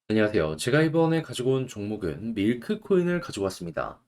안녕하세요. 제가 이번에 가지고 온 종목은 밀크코인을 가지고 왔습니다.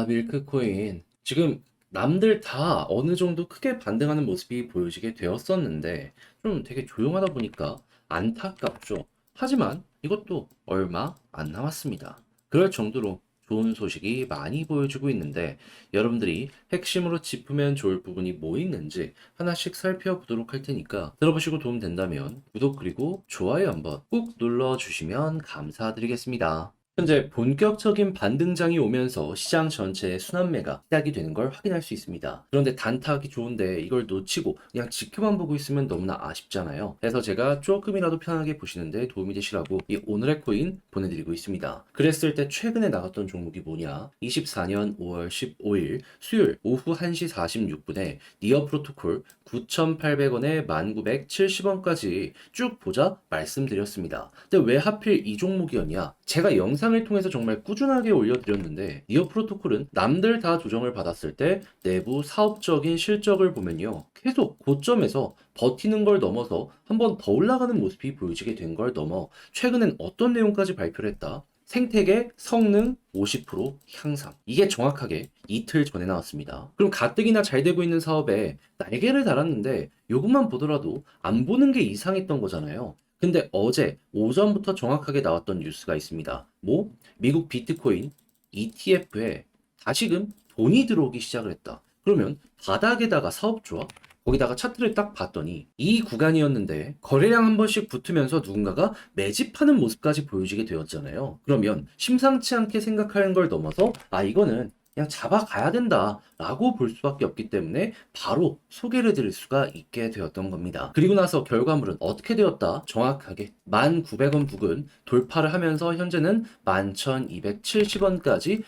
밀크코인. 지금 남들 다 어느 정도 크게 반등하는 모습이 보여지게 되었었는데, 좀 되게 조용하다 보니까 안타깝죠. 하지만 이것도 얼마 안 남았습니다. 그럴 정도로 좋은 소식이 많이 보여주고 있는데, 여러분들이 핵심으로 짚으면 좋을 부분이 뭐 있는지 하나씩 살펴보도록 할 테니까 들어보시고 도움 된다면 구독 그리고 좋아요 한번 꾹 눌러주시면 감사드리겠습니다. 현재 본격적인 반등장이 오면서 시장 전체의 순환매가 시작이 되는 걸 확인할 수 있습니다. 그런데 단타하기 좋은데 이걸 놓치고 그냥 지켜만 보고 있으면 너무나 아쉽잖아요. 그래서 제가 조금이라도 편하게 보시는데 도움이 되시라고 이 오늘의 코인 보내드리고 있습니다. 그랬을 때 최근에 나갔던 종목이 뭐냐? 24년 5월 15일 수요일 오후 1시 46분에 니어 프로토콜 9,800원에 1,970원까지 쭉 보자 말씀드렸습니다. 근데 왜 하필 이 종목이었냐? 제가 영상을 통해서 정말 꾸준하게 올려드렸는데 니어 프로토콜은 남들 다 조정을 받았을 때 내부 사업적인 실적을 보면요. 계속 고점에서 버티는 걸 넘어서 한 번 더 올라가는 모습이 보여지게 된 걸 넘어 최근엔 어떤 내용까지 발표를 했다? 생태계 성능 50% 향상. 이게 정확하게 이틀 전에 나왔습니다. 그럼 가뜩이나 잘 되고 있는 사업에 날개를 달았는데 이것만 보더라도 안 보는 게 이상했던 거잖아요. 근데 어제 오전부터 정확하게 나왔던 뉴스가 있습니다. 뭐? 미국 비트코인 ETF에 다시금 돈이 들어오기 시작을 했다. 그러면 바닥에다가 사업 조합? 거기다가 차트를 딱 봤더니 이 구간이었는데 거래량 한 번씩 붙으면서 누군가가 매집하는 모습까지 보여지게 되었잖아요. 그러면 심상치 않게 생각하는 걸 넘어서 이거는 그냥 잡아가야 된다라고 볼 수밖에 없기 때문에 바로 소개를 드릴 수가 있게 되었던 겁니다. 그리고 나서 결과물은 어떻게 되었다? 정확하게 1,900원 부근 돌파를 하면서 현재는 11,270원까지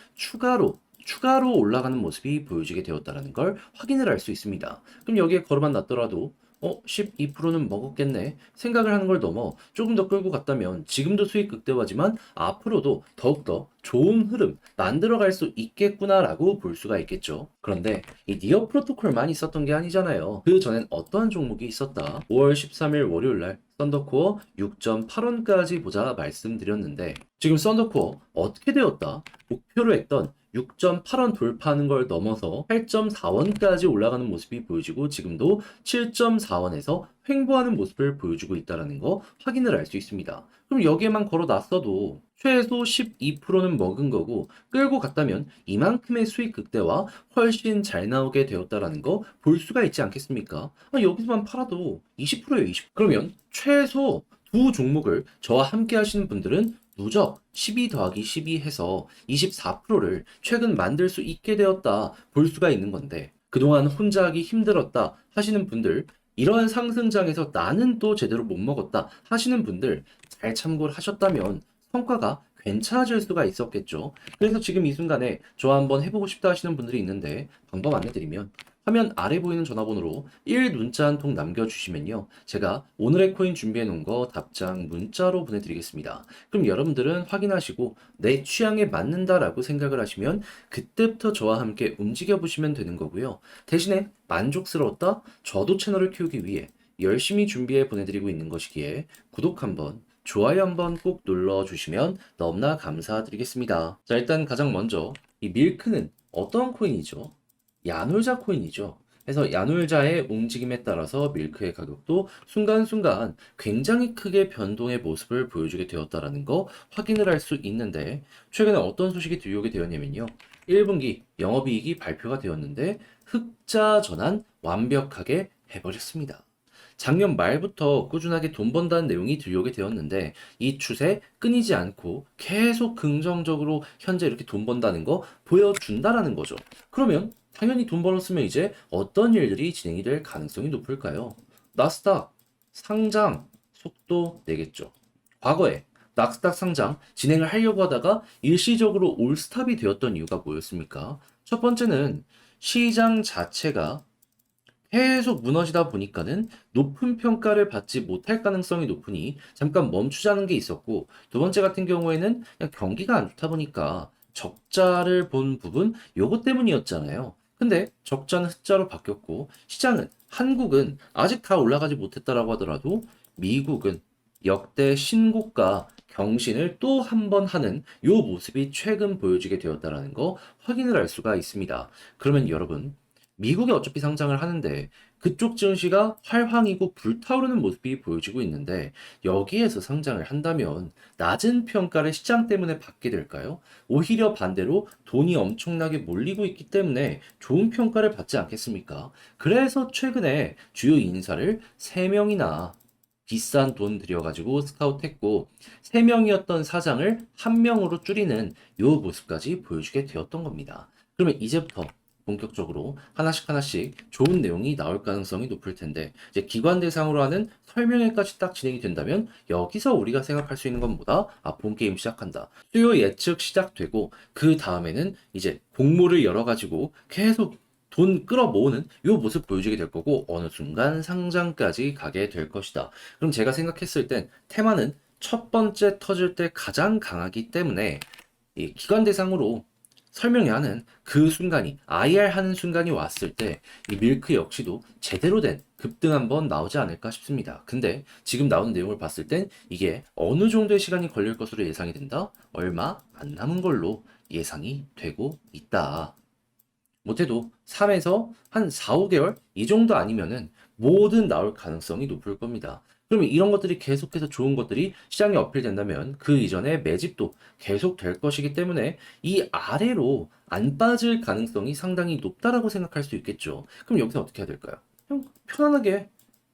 추가로 올라가는 모습이 보여지게 되었다는 걸 확인을 할 수 있습니다. 그럼 여기에 걸어만 놨더라도 12%는 먹었겠네 생각을 하는 걸 넘어 조금 더 끌고 갔다면 지금도 수익 극대화지만 앞으로도 더욱더 좋은 흐름 만들어갈 수 있겠구나라고 볼 수가 있겠죠. 그런데 이 니어 프로토콜만 있었던 게 아니잖아요. 그 전엔 어떠한 종목이 있었다. 5월 13일 월요일날 썬더코어 6.8원까지 보자 말씀드렸는데 지금 썬더코어 어떻게 되었다? 목표로 했던 6.8원 돌파하는 걸 넘어서 8.4원까지 올라가는 모습이 보여지고 지금도 7.4원에서 횡보하는 모습을 보여주고 있다는 거 확인을 할 수 있습니다. 그럼 여기에만 걸어놨어도 최소 12%는 먹은 거고 끌고 갔다면 이만큼의 수익 극대화 훨씬 잘 나오게 되었다는 거 볼 수가 있지 않겠습니까? 여기서만 팔아도 20%예요, 20%. 그러면 최소 두 종목을 저와 함께 하시는 분들은 누적 12 더하기 12 해서 24%를 최근 만들 수 있게 되었다 볼 수가 있는 건데 그동안 혼자 하기 힘들었다 하시는 분들 이러한 상승장에서 나는 또 제대로 못 먹었다 하시는 분들 잘 참고를 하셨다면 성과가 괜찮아질 수가 있었겠죠. 그래서 지금 이 순간에 저 한번 해보고 싶다 하시는 분들이 있는데 방법 안내드리면 화면 아래 보이는 전화번호로 1 문자 한 통 남겨주시면요. 제가 오늘의 코인 준비해 놓은 거 답장 문자로 보내드리겠습니다. 그럼 여러분들은 확인하시고 내 취향에 맞는다라고 생각을 하시면 그때부터 저와 함께 움직여 보시면 되는 거고요. 대신에 만족스러웠다? 저도 채널을 키우기 위해 열심히 준비해 보내드리고 있는 것이기에 구독 한번 좋아요 한번 꼭 눌러주시면 너무나 감사드리겠습니다. 자, 일단 가장 먼저 이 밀크는 어떤 코인이죠? 야놀자 코인이죠. 그래서 야놀자의 움직임에 따라서 밀크의 가격도 순간순간 굉장히 크게 변동의 모습을 보여주게 되었다라는 거 확인을 할 수 있는데 최근에 어떤 소식이 들려오게 되었냐면요. 1분기 영업이익이 발표가 되었는데 흑자 전환 완벽하게 해버렸습니다. 작년 말부터 꾸준하게 돈 번다는 내용이 들려오게 되었는데 이 추세 끊이지 않고 계속 긍정적으로 현재 이렇게 돈 번다는 거 보여준다라는 거죠. 그러면 당연히 돈 벌었으면 이제 어떤 일들이 진행이 될 가능성이 높을까요? 나스닥 상장 속도 내겠죠. 과거에 나스닥 상장 진행을 하려고 하다가 일시적으로 올스탑이 되었던 이유가 뭐였습니까? 첫 번째는 시장 자체가 계속 무너지다 보니까는 높은 평가를 받지 못할 가능성이 높으니 잠깐 멈추자는 게 있었고, 두 번째 같은 경우에는 그냥 경기가 안 좋다 보니까 적자를 본 부분 요것 때문이었잖아요. 근데 적자는 흑자로 바뀌었고 시장은 한국은 아직 다 올라가지 못했다라고 하더라도 미국은 역대 신고가 경신을 또 한 번 하는 요 모습이 최근 보여지게 되었다라는 거 확인을 할 수가 있습니다. 그러면 여러분, 미국이 어차피 상장을 하는데 그쪽 증시가 활황이고 불타오르는 모습이 보여지고 있는데 여기에서 상장을 한다면 낮은 평가를 시장 때문에 받게 될까요? 오히려 반대로 돈이 엄청나게 몰리고 있기 때문에 좋은 평가를 받지 않겠습니까? 그래서 최근에 주요 인사를 3명이나 비싼 돈 들여가지고 스카우트했고 3명이었던 사장을 1명으로 줄이는 요 모습까지 보여주게 되었던 겁니다. 그러면 이제부터 본격적으로 하나씩 하나씩 좋은 내용이 나올 가능성이 높을 텐데 이제 기관 대상으로 하는 설명회까지 딱 진행이 된다면 여기서 우리가 생각할 수 있는 건 뭐다? 아, 본 게임 시작한다. 수요 예측 시작되고 그 다음에는 이제 공모를 열어가지고 계속 돈 끌어모으는 이 모습 보여주게 될 거고 어느 순간 상장까지 가게 될 것이다. 그럼 제가 생각했을 땐 테마는 첫 번째 터질 때 가장 강하기 때문에 이 기관 대상으로 설명회 하는 그 순간이 IR 하는 순간이 왔을 때 이 밀크 역시도 제대로 된 급등 한번 나오지 않을까 싶습니다. 근데 지금 나오는 내용을 봤을 땐 이게 어느 정도의 시간이 걸릴 것으로 예상이 된다? 얼마 안 남은 걸로 예상이 되고 있다. 못해도 3에서 한 4, 5개월 이 정도 아니면은 뭐든 나올 가능성이 높을 겁니다. 그러면 이런 것들이 계속해서 좋은 것들이 시장에 어필된다면 그 이전에 매집도 계속 될 것이기 때문에 이 아래로 안 빠질 가능성이 상당히 높다라고 생각할 수 있겠죠. 그럼 여기서 어떻게 해야 될까요? 그냥 편안하게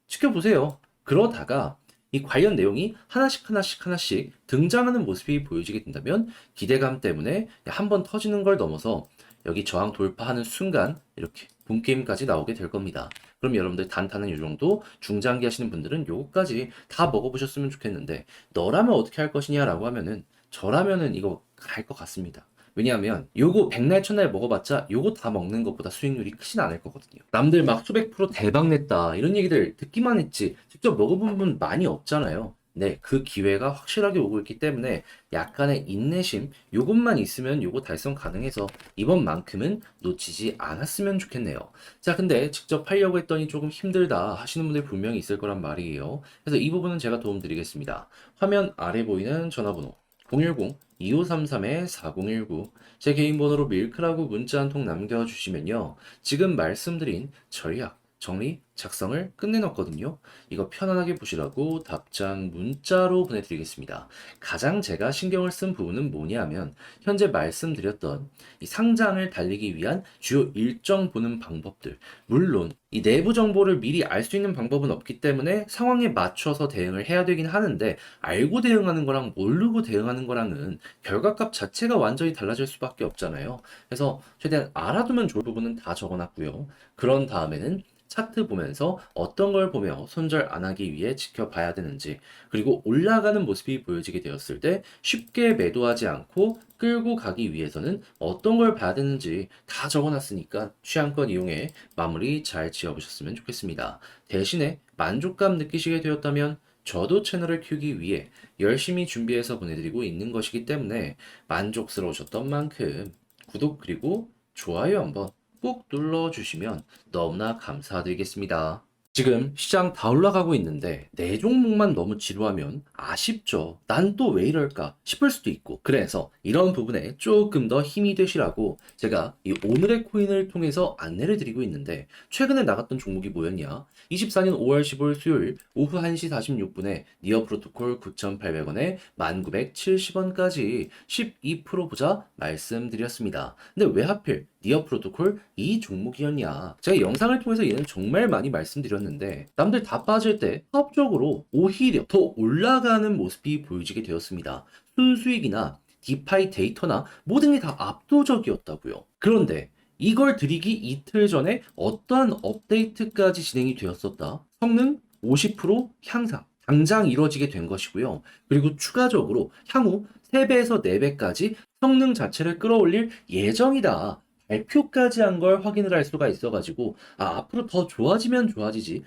지켜보세요. 그러다가 이 관련 내용이 하나씩 하나씩 하나씩 등장하는 모습이 보여지게 된다면 기대감 때문에 한번 터지는 걸 넘어서 여기 저항 돌파하는 순간 이렇게 붐게임까지 나오게 될 겁니다. 그럼 여러분들 단타는 이 정도, 중장기 하시는 분들은 요거까지 다 먹어보셨으면 좋겠는데 너라면 어떻게 할 것이냐 라고 하면은 저라면은 이거 갈 것 같습니다. 왜냐하면 요거 백날 첫날 먹어봤자 요거 다 먹는 것보다 수익률이 크진 않을 거거든요. 남들 막 수백 프로 대박 냈다 이런 얘기들 듣기만 했지 직접 먹어본 분 많이 없잖아요. 네, 그 기회가 확실하게 오고 있기 때문에 약간의 인내심, 요것만 있으면 요거 달성 가능해서 이번만큼은 놓치지 않았으면 좋겠네요. 자, 근데 직접 하려고 했더니 조금 힘들다 하시는 분들 분명히 있을 거란 말이에요. 그래서 이 부분은 제가 도움드리겠습니다. 화면 아래 보이는 전화번호 010-2533-4019 제 개인 번호로 밀크라고 문자 한 통 남겨주시면요. 지금 말씀드린 전략, 정리, 작성을 끝내놨거든요. 이거 편안하게 보시라고 답장 문자로 보내드리겠습니다. 가장 제가 신경을 쓴 부분은 뭐냐면 현재 말씀드렸던 이 상장을 달리기 위한 주요 일정 보는 방법들. 물론 이 내부 정보를 미리 알 수 있는 방법은 없기 때문에 상황에 맞춰서 대응을 해야 되긴 하는데 알고 대응하는 거랑 모르고 대응하는 거랑은 결과값 자체가 완전히 달라질 수밖에 없잖아요. 그래서 최대한 알아두면 좋을 부분은 다 적어놨고요. 그런 다음에는 차트 보면서 어떤 걸 보며 손절 안 하기 위해 지켜봐야 되는지, 그리고 올라가는 모습이 보여지게 되었을 때 쉽게 매도하지 않고 끌고 가기 위해서는 어떤 걸 봐야 되는지 다 적어놨으니까 취향껏 이용해 마무리 잘 지어보셨으면 좋겠습니다. 대신에 만족감 느끼시게 되었다면 저도 채널을 키우기 위해 열심히 준비해서 보내드리고 있는 것이기 때문에 만족스러우셨던 만큼 구독 그리고 좋아요 한번 꾹 눌러주시면 너무나 감사드리겠습니다. 지금 시장 다 올라가고 있는데 내 종목만 너무 지루하면 아쉽죠. 난 또 왜 이럴까 싶을 수도 있고 그래서 이런 부분에 조금 더 힘이 되시라고 제가 이 오늘의 코인을 통해서 안내를 드리고 있는데 최근에 나갔던 종목이 뭐였냐? 24년 5월 15일 수요일 오후 1시 46분에 니어 프로토콜 9,800원에 1,970원까지 12% 보자 말씀드렸습니다. 근데 왜 하필 니어 프로토콜 이 종목이었냐? 제가 영상을 통해서 얘는 정말 많이 말씀드렸는데 남들 다 빠질 때 합적으로 오히려 더 올라가는 모습이 보여지게 되었습니다. 순수익이나 디파이 데이터나 모든 게 다 압도적이었다고요. 그런데 이걸 드리기 이틀 전에 어떠한 업데이트까지 진행이 되었었다. 성능 50% 향상. 당장 이루어지게 된 것이고요. 그리고 추가적으로 향후 3배에서 4배까지 성능 자체를 끌어올릴 예정이다. 발표까지 한 걸 확인을 할 수가 있어가지고 앞으로 더 좋아지면 좋아지지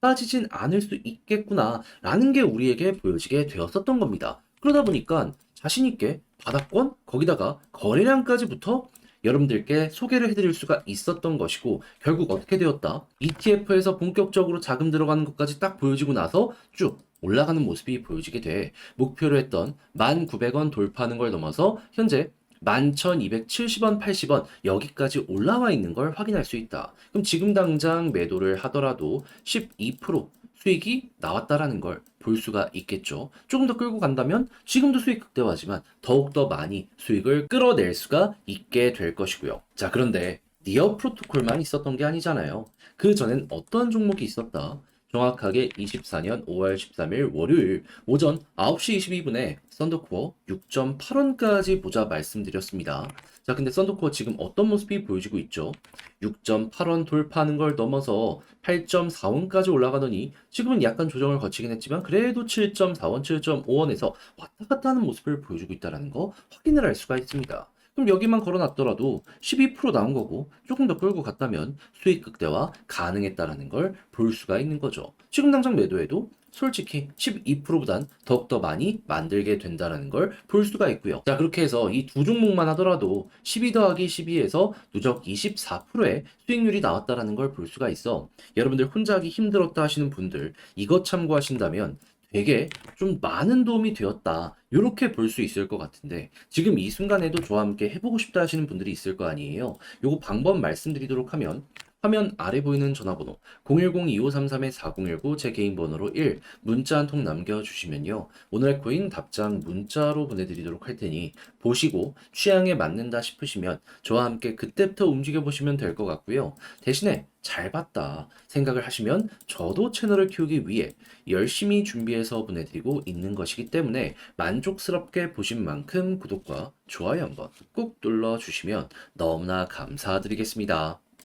나빠지진 않을 수 있겠구나 라는 게 우리에게 보여지게 되었었던 겁니다. 그러다 보니까 자신있게 바닥권 거기다가 거래량까지부터 여러분들께 소개를 해드릴 수가 있었던 것이고 결국 어떻게 되었다? ETF에서 본격적으로 자금 들어가는 것까지 딱 보여지고 나서 쭉 올라가는 모습이 보여지게 돼 목표로 했던 1,900원 돌파하는 걸 넘어서 현재 11,270원, 80원 여기까지 올라와 있는 걸 확인할 수 있다. 그럼 지금 당장 매도를 하더라도 12% 수익이 나왔다라는 걸 볼 수가 있겠죠. 조금 더 끌고 간다면 지금도 수익 극대화지만 더욱더 많이 수익을 끌어낼 수가 있게 될 것이고요. 자, 그런데 니어 프로토콜만 있었던 게 아니잖아요. 그 전엔 어떤 종목이 있었다? 정확하게 24년 5월 13일 월요일 오전 9시 22분에 썬더코어 6.8원까지 보자 말씀드렸습니다. 자, 근데 썬더코어 지금 어떤 모습이 보여지고 있죠? 6.8원 돌파하는 걸 넘어서 8.4원까지 올라가더니 지금은 약간 조정을 거치긴 했지만 그래도 7.4원, 7.5원에서 왔다 갔다 하는 모습을 보여주고 있다는 거 확인을 할 수가 있습니다. 그럼 여기만 걸어놨더라도 12% 나온 거고 조금 더 끌고 갔다면 수익 극대화 가능했다라는 걸 볼 수가 있는 거죠. 지금 당장 매도해도 솔직히 12%보단 더욱더 많이 만들게 된다는 걸 볼 수가 있고요. 자, 그렇게 해서 이 두 종목만 하더라도 12 더하기 12에서 누적 24%의 수익률이 나왔다라는 걸 볼 수가 있어. 여러분들 혼자 하기 힘들었다 하시는 분들 이것 참고하신다면 되게 좀 많은 도움이 되었다. 이렇게 볼 수 있을 것 같은데 지금 이 순간에도 저와 함께 해보고 싶다 하시는 분들이 있을 거 아니에요. 요거 방법 말씀드리도록 하면 화면 아래 보이는 전화번호 010-2533-4019 제 개인 번호로 1 문자 한 통 남겨주시면요. 오늘의 코인 답장 문자로 보내드리도록 할 테니 보시고 취향에 맞는다 싶으시면 저와 함께 그때부터 움직여 보시면 될 것 같고요. 대신에 잘 봤다 생각을 하시면 저도 채널을 키우기 위해 열심히 준비해서 보내드리고 있는 것이기 때문에 만족스럽게 보신 만큼 구독과 좋아요 한번 꾹 눌러주시면 너무나 감사드리겠습니다.